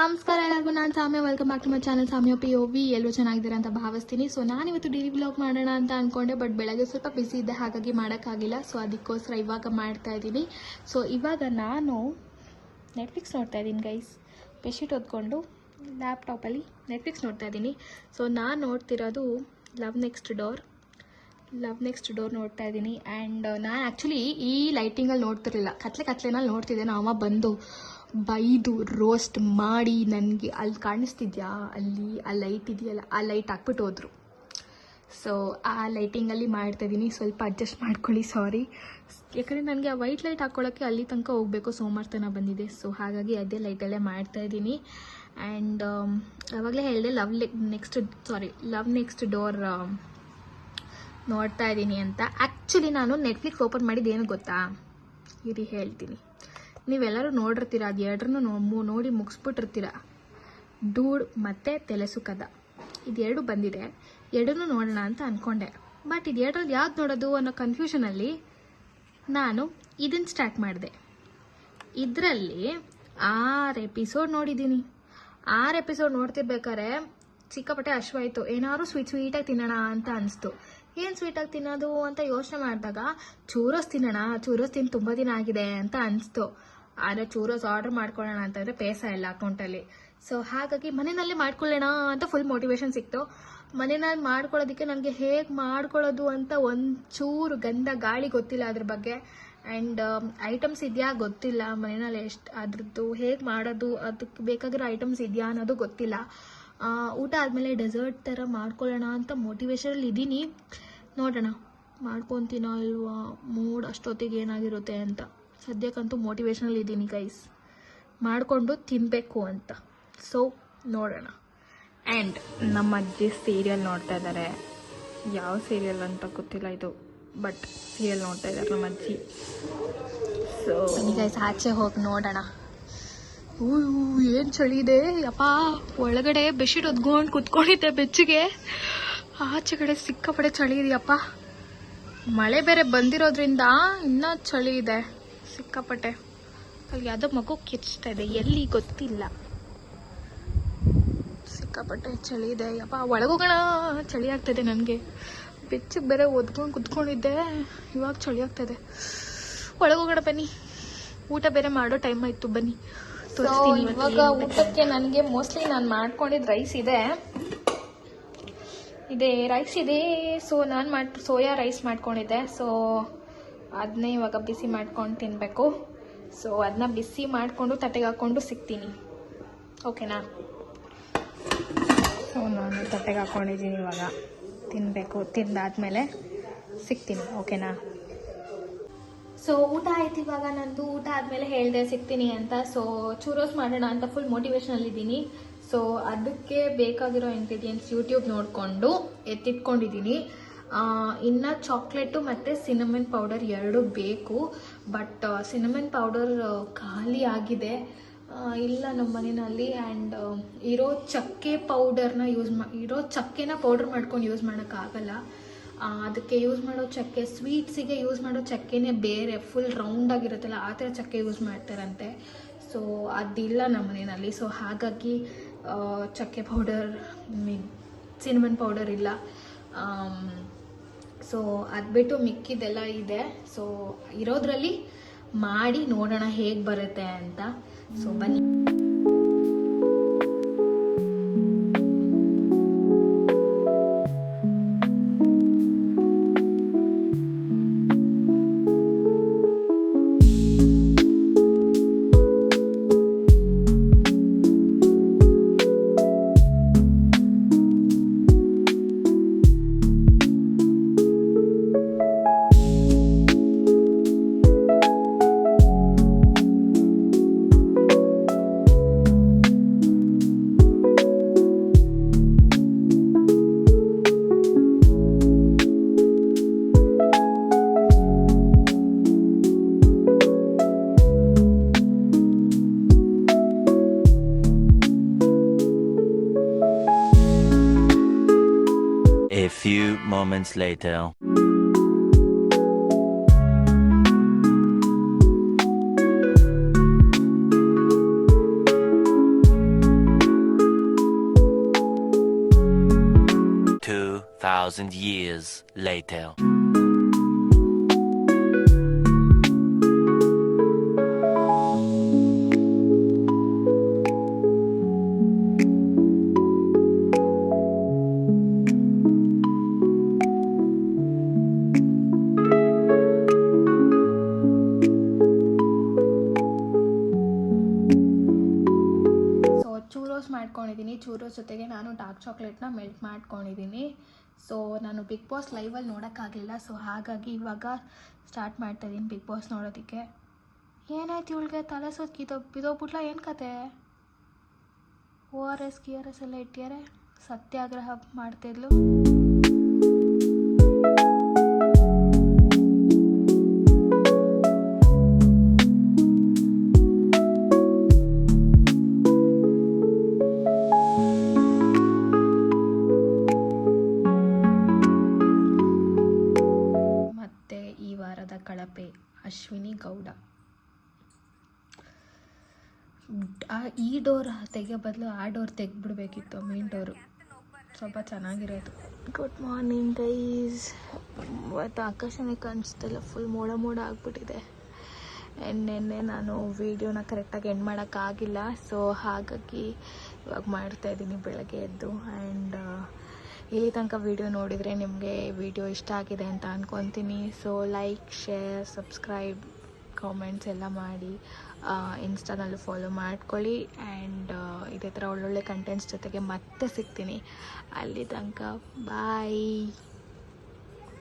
ನಮಸ್ಕಾರ ಎಲ್ಲರಿಗೂ, ನಾನು Samya. Welcome back to my channel Samya POV. ಎಲ್ಲರೂ ಚೆನ್ನಾಗಿದ್ದೀರಾ ಅಂತ ಭಾವಿಸ್ತೀನಿ. ಸೊ ನಾನಿವತ್ತು ಡೈಲಿ ವ್ಲಾಗ್ ಮಾಡೋಣ ಅಂತ ಅಂದ್ಕೊಂಡೆ, ಬಟ್ ಬೆಳಗ್ಗೆ ಸ್ವಲ್ಪ ಬಿಸಿ ಇದ್ದೆ, ಹಾಗಾಗಿ ಮಾಡೋಕ್ಕಾಗಿಲ್ಲ. ಸೊ ಅದಕ್ಕೋಸ್ಕರ ಇವಾಗ ಮಾಡ್ತಾ ಇದ್ದೀನಿ. ಸೊ ಇವಾಗ ನಾನು ನೆಟ್ಫ್ಲಿಕ್ಸ್ ನೋಡ್ತಾ ಇದ್ದೀನಿ ಗೈಸ್. ಬೆಡ್ಶೀಟ್ ಹೊದ್ಕೊಂಡು ಲ್ಯಾಪ್ಟಾಪಲ್ಲಿ ನೆಟ್ಫ್ಲಿಕ್ಸ್ ನೋಡ್ತಾ ಇದ್ದೀನಿ. ಸೊ ನಾನು ನೋಡ್ತಿರೋದು ಲವ್ ನೆಕ್ಸ್ಟ್ ಡೋರ್ ನೋಡ್ತಾ ಇದ್ದೀನಿ. ಆ್ಯಂಡ್ ನಾನು ಆ್ಯಕ್ಚುಲಿ ಈ ಲೈಟಿಂಗಲ್ಲಿ ನೋಡ್ತಿರಲಿಲ್ಲ, ಕತ್ಲೆನಲ್ಲಿ ನೋಡ್ತಿದ್ದೆ. ನಾವು ಅಮ್ಮ ಬಂದು ಬೈದು ರೋಸ್ಟ್ ಮಾಡಿ ನನಗೆ ಅಲ್ಲಿ ಕಾಣಿಸ್ತಿದ್ಯಾ, ಅಲ್ಲಿ ಆ ಲೈಟ್ ಇದೆಯಲ್ಲ, ಆ ಲೈಟ್ ಹಾಕ್ಬಿಟ್ಟು ಹೋದ್ರು. ಸೊ ಆ ಲೈಟಿಂಗಲ್ಲಿ ಮಾಡ್ತಾಯಿದ್ದೀನಿ. ಸ್ವಲ್ಪ ಅಡ್ಜಸ್ಟ್ ಮಾಡ್ಕೊಳ್ಳಿ, ಸಾರಿ. ಯಾಕಂದರೆ ನನಗೆ ಆ ವೈಟ್ ಲೈಟ್ ಹಾಕ್ಕೊಳ್ಳೋಕ್ಕೆ ಅಲ್ಲಿ ತನಕ ಹೋಗಬೇಕು, ಸೋಮವಾರತನ ಬಂದಿದೆ. ಸೊ ಹಾಗಾಗಿ ಅದೇ ಲೈಟಲ್ಲೇ ಮಾಡ್ತಾಯಿದ್ದೀನಿ. ಆ್ಯಂಡ್ ಆವಾಗಲೇ ಹೇಳಿದೆ ಲವ್ ನೆಕ್ಸ್ಟ್ ಡೋರ್ ನೋಡ್ತಾ ಇದ್ದೀನಿ ಅಂತ. ಆ್ಯಕ್ಚುಲಿ ನಾನು ನೆಟ್ಫ್ಲಿಕ್ಸ್ ಓಪನ್ ಮಾಡಿದ್ದು ಏನು ಗೊತ್ತಾ, ಇರಿ ಹೇಳ್ತೀನಿ. ನೀವೆಲ್ಲರೂ ನೋಡಿರ್ತೀರ, ಅದು ಎರಡನ್ನೂ ನೋಡಿ ಮುಗಿಸ್ಬಿಟ್ಟಿರ್ತೀರ. ಡೂಡ್ ಮತ್ತು ತೆಲೆಸುಕದ ಇದೆರಡು ಬಂದಿದೆ. ಎರಡನ್ನೂ ನೋಡೋಣ ಅಂತ ಅಂದ್ಕೊಂಡೆ. ಬಟ್ ಇದು ಎರಡರಲ್ಲಿ ಯಾವ್ದು ನೋಡೋದು ಅನ್ನೋ ಕನ್ಫ್ಯೂಷನಲ್ಲಿ ನಾನು ಇದನ್ನು ಸ್ಟಾರ್ಟ್ ಮಾಡಿದೆ. ಇದರಲ್ಲಿ 6 ಎಪಿಸೋಡ್ ನೋಡಿದ್ದೀನಿ. 6 ಎಪಿಸೋಡ್ ನೋಡ್ತಿರ್ಬೇಕಾದ್ರೆ ಸಿಕ್ಕಾಪಟ್ಟೆ ಹಶ್ವಾಯಿತು. ಏನಾದ್ರು ಸ್ವೀಟಾಗಿ ತಿನ್ನೋಣ ಅಂತ ಅನಿಸ್ತು. ಏನು ಸ್ವೀಟಾಗಿ ತಿನ್ನೋದು ಅಂತ ಯೋಚನೆ ಮಾಡಿದಾಗ ಚೂರೋಸ್ ತಿನ್ನೋಣ, ಚೂರೋಸ್ ತಿಂದು ತುಂಬ ದಿನ ಆಗಿದೆ ಅಂತ ಅನಿಸ್ತು. ಆದರೆ ಚೂರೋಸ್ ಆರ್ಡರ್ ಮಾಡ್ಕೊಳ್ಳೋಣ ಅಂತಂದರೆ ಪೈಸಾ ಇಲ್ಲ ಅಕೌಂಟಲ್ಲಿ. ಸೊ ಹಾಗಾಗಿ ಮನೆಯಲ್ಲೇ ಮಾಡ್ಕೊಳ್ಳೋಣ ಅಂತ ಫುಲ್ ಮೋಟಿವೇಶನ್ ಸಿಕ್ತು. ಮನೆಯಲ್ಲಿ ಮಾಡ್ಕೊಳ್ಳೋದಕ್ಕೆ ನನಗೆ ಹೇಗೆ ಮಾಡ್ಕೊಳ್ಳೋದು ಅಂತ ಒಂಚೂರು ಗಂಧ ಗಾಳಿ ಗೊತ್ತಿಲ್ಲ ಅದ್ರ ಬಗ್ಗೆ. ಆ್ಯಂಡ್ ಐಟಮ್ಸ್ ಇದೆಯಾ ಗೊತ್ತಿಲ್ಲ, ಮನೆಯಲ್ಲಿ ಎಷ್ಟು ಅದ್ರದ್ದು ಹೇಗೆ ಮಾಡೋದು, ಅದಕ್ಕೆ ಬೇಕಾಗಿರೋ ಐಟಮ್ಸ್ ಇದೆಯಾ ಅನ್ನೋದು ಗೊತ್ತಿಲ್ಲ. ಊಟ ಆದಮೇಲೆ ಡೆಸರ್ಟ್ ಥರ ಮಾಡ್ಕೊಳ್ಳೋಣ ಅಂತ ಮೋಟಿವೇಶನಲ್ಲಿ ಇದ್ದೀನಿ. ನೋಡೋಣ ಮಾಡ್ಕೊತೀನೋ ಇಲ್ವಾ, ಮೂಡ್ ಅಷ್ಟೊತ್ತಿಗೆ ಏನಾಗಿರುತ್ತೆ ಅಂತ. ಸದ್ಯಕ್ಕಂತೂ ಮೋಟಿವೇಶನಲ್ಲಿ ಇದ್ದೀನಿ ಗೈಸ್, ಮಾಡಿಕೊಂಡು ತಿನ್ನಬೇಕು ಅಂತ. ಸೊ ನೋಡೋಣ. ಆ್ಯಂಡ್ ನಮ್ಮ ಅಜ್ಜಿ ಸೀರಿಯಲ್ ನೋಡ್ತಾ ಇದ್ದಾರೆ. ಯಾವ ಸೀರಿಯಲ್ ಅಂತ ಗೊತ್ತಿಲ್ಲ ಇದು, ಬಟ್ ಸೀರಿಯಲ್ ನೋಡ್ತಾ ಇದ್ದಾರೆ ನಮ್ಮ ಅಜ್ಜಿ. ಸೊ ಗೈಸ್ ಆಚೆ ಹೋಗಿ ನೋಡೋಣ. ಏನು ಚಳಿ ಇದೆ ಯಪ್ಪ. ಒಳಗಡೆ ಬೆಡ್ಶೀಟ್ ಹೊದ್ಕೊಂಡು ಕುತ್ಕೊಂಡಿದ್ದೆ ಬೆಚ್ಚಿಗೆ, ಆಚೆ ಕಡೆ ಸಿಕ್ಕಾಪಡೆ ಚಳಿ ಇದೆಯಪ್ಪ. ಮಳೆ ಬೇರೆ ಬಂದಿರೋದ್ರಿಂದ ಇನ್ನೂ ಚಳಿ ಇದೆ ಸಿಕ್ಕಾಪಟ್ಟೆ. ಅಲ್ಲಿ ಯಾವುದೋ ಮಗು ಕಿರ್ಚ್ತಾ ಇದೆ, ಎಲ್ಲಿ ಗೊತ್ತಿಲ್ಲ. ಸಿಕ್ಕಾಪಟ್ಟೆ ಚಳಿ ಇದೆ ಯಪ್ಪ. ಒಳಗೋಗೋಣ, ಚಳಿ ಆಗ್ತಾಯಿದೆ ನನಗೆ. ಬೆಚ್ಚಿಗೆ ಬೇರೆ ಒದ್ಕೊಂಡು ಕುತ್ಕೊಂಡಿದ್ದೆ, ಇವಾಗ ಚಳಿ ಆಗ್ತಾಯಿದೆ. ಒಳಗೋಗೋಣ ಬನ್ನಿ. ಊಟ ಬೇರೆ ಮಾಡೋ ಟೈಮ್ ಆಯಿತು, ಬನ್ನಿ ತೋರಿಸ್ತೀನಿ. ಇವಾಗ ಊಟಕ್ಕೆ ನನಗೆ ಮೋಸ್ಟ್ಲಿ ನಾನು ಮಾಡ್ಕೊಂಡಿದ್ದು ರೈಸ್ ಇದೆ. ಸೊ ನಾನು ಸೋಯಾ ರೈಸ್ ಮಾಡ್ಕೊಂಡಿದ್ದೆ. ಸೊ ಅದನ್ನೇ ಇವಾಗ ಬಿಸಿ ಮಾಡ್ಕೊಂಡು ತಿನ್ನಬೇಕು. ಸೊ ಅದನ್ನ ಬಿಸಿ ಮಾಡಿಕೊಂಡು ತಟ್ಟೆಗೆ ಹಾಕ್ಕೊಂಡು ಸಿಗ್ತೀನಿ, ಓಕೆನಾ? ಸೊ ನಾನು ತಟ್ಟೆಗೆ ಹಾಕ್ಕೊಂಡಿದ್ದೀನಿ, ಇವಾಗ ತಿನ್ನಬೇಕು. ತಿಂದಾದ್ಮೇಲೆ ಸಿಗ್ತೀನಿ, ಓಕೆನಾ? ಸೊ ಊಟ ಆಯ್ತು ಇವಾಗ ನಂದು. ಊಟ ಆದಮೇಲೆ ಹೇಳಿದೆ ಸಿಗ್ತೀನಿ ಅಂತ. ಸೊ ಚೂರೋಸ್ ಮಾಡೋಣ ಅಂತ ಫುಲ್ ಮೋಟಿವೇಶನಲ್ಲಿದ್ದೀನಿ. ಸೊ ಅದಕ್ಕೆ ಬೇಕಾಗಿರೋ ಇಂಗ್ರೀಡಿಯೆಂಟ್ಸ್ ಯೂಟ್ಯೂಬ್ ನೋಡಿಕೊಂಡು ಎತ್ತಿಟ್ಕೊಂಡಿದ್ದೀನಿ. ಇನ್ನು ಚಾಕ್ಲೇಟು ಮತ್ತು ಸಿನಮನ್ ಪೌಡರ್ ಎರಡು ಬೇಕು. ಬಟ್ ಸಿನಮನ್ ಪೌಡರ್ ಖಾಲಿ ಆಗಿದೆ, ಇಲ್ಲ ನಮ್ಮ ಮನೆಯಲ್ಲಿ. ಆ್ಯಂಡ್ ಇರೋ ಚಕ್ಕೆ ಚಕ್ಕೆನ ಪೌಡರ್ ಮಾಡ್ಕೊಂಡು ಯೂಸ್ ಮಾಡೋಕ್ಕಾಗಲ್ಲ. ಅದಕ್ಕೆ ಯೂಸ್ ಮಾಡೋ ಚಕ್ಕೆ, ಸ್ವೀಟ್ಸಿಗೆ ಯೂಸ್ ಮಾಡೋ ಚಕ್ಕೆನೇ ಬೇರೆ, ಫುಲ್ ರೌಂಡಾಗಿರುತ್ತಲ್ಲ ಆ ಥರ ಚಕ್ಕೆ ಯೂಸ್ ಮಾಡ್ತಾರಂತೆ. ಸೊ ಅದಿಲ್ಲ ನಮ್ಮ ಮನೆಯಲ್ಲಿ. ಸೊ ಹಾಗಾಗಿ ಚಕ್ಕೆ ಪೌಡರ್, ಸಿನಮನ್ ಪೌಡರ್ ಇಲ್ಲ. ಸೊ ಅದು ಬಿಟ್ಟು ಮಿಕ್ಕಿದೆಲ್ಲ ಇದೆ. ಸೊ ಇರೋದ್ರಲ್ಲಿ ಮಾಡಿ ನೋಡೋಣ ಹೇಗೆ ಬರುತ್ತೆ ಅಂತ. ಸೊ ಬನ್ನಿ. A few moments later. 2,000 years later. So ಚೂರೋಸ್ ಮಾಡ್ಕೊಂಡಿದ್ದೀನಿ. ಚೂರೋಸ್ ಜೊತೆಗೆ ನಾನು ಡಾರ್ಕ್ ಚಾಕ್ಲೇಟ್ನ ಮೆಲ್ಟ್ ಮಾಡ್ಕೊಂಡಿದ್ದೀನಿ. ಸೊ ನಾನು ಬಿಗ್ ಬಾಸ್ ಲೈವಲ್ಲಿ ನೋಡೋಕ್ಕಾಗಲಿಲ್ಲ, ಸೊ ಹಾಗಾಗಿ ಇವಾಗ ಸ್ಟಾರ್ಟ್ ಮಾಡ್ತಾಯಿದ್ದೀನಿ ಬಿಗ್ ಬಾಸ್ ನೋಡೋದಕ್ಕೆ. ಏನಾಯ್ತು ಇವಳಿಗೆ ತಲೆ ಸುತ್ತ ಬಿದೋಗ್ಬಿಟ್ಲ, ಏನು ಕತೆ? ORS KRS ಎಲ್ಲ ಇಟ್ಟಿದ್ದಾರೆ, ಸತ್ಯಾಗ್ರಹ ಮಾಡ್ತಿದ್ಲು. ಮತ್ತು ಈ ವಾರದ ಕಳಪೆ ಅಶ್ವಿನಿ ಗೌಡ. ಈ ಡೋರ್ ತೆಗಿಯೋ ಬದಲು ಆ ಡೋರ್ ತೆಗೆದ್ಬಿಡ್ಬೇಕಿತ್ತು, ಮೇನ್ ಡೋರು ಸ್ವಲ್ಪ ಚೆನ್ನಾಗಿರೋದು. Good morning guys. ಇವತ್ತು ಆಕಾಶನೇ ಕಾಣಿಸ್ತಿಲ್ಲ, ಫುಲ್ ಮೋಡ ಮೋಡ ಆಗಿಬಿಟ್ಟಿದೆ. ಆ್ಯಂಡ್ ನೆನ್ನೆ ನಾನು ವೀಡಿಯೋನ ಕರೆಕ್ಟಾಗಿ ಎಂಡ್ ಮಾಡೋಕ್ಕಾಗಿಲ್ಲ, ಸೊ ಹಾಗಾಗಿ ಇವಾಗ ಮಾಡ್ತಾಯಿದ್ದೀನಿ ಬೆಳಗ್ಗೆ ಎದ್ದು. ಆ್ಯಂಡ್ ಇಲ್ಲಿ ತನಕ ವೀಡಿಯೋ ನೋಡಿದರೆ ನಿಮಗೆ ವಿಡಿಯೋ ಇಷ್ಟ ಆಗಿದೆ ಅಂತ ಅಂದ್ಕೊತೀನಿ. So like, share, subscribe, comments ಎಲ್ಲ ಮಾಡಿ. ಇನ್ಸ್ಟಾನಲ್ಲೂ ಫಾಲೋ ಮಾಡ್ಕೊಳ್ಳಿ. ಆ್ಯಂಡ್ ಇದೇ ಥರ ಒಳ್ಳೊಳ್ಳೆ ಕಂಟೆಂಟ್ಸ್ ಜೊತೆಗೆ ಮತ್ತೆ ಸಿಗ್ತೀನಿ. ಅಲ್ಲಿ ತನಕ ಬಾಯ್.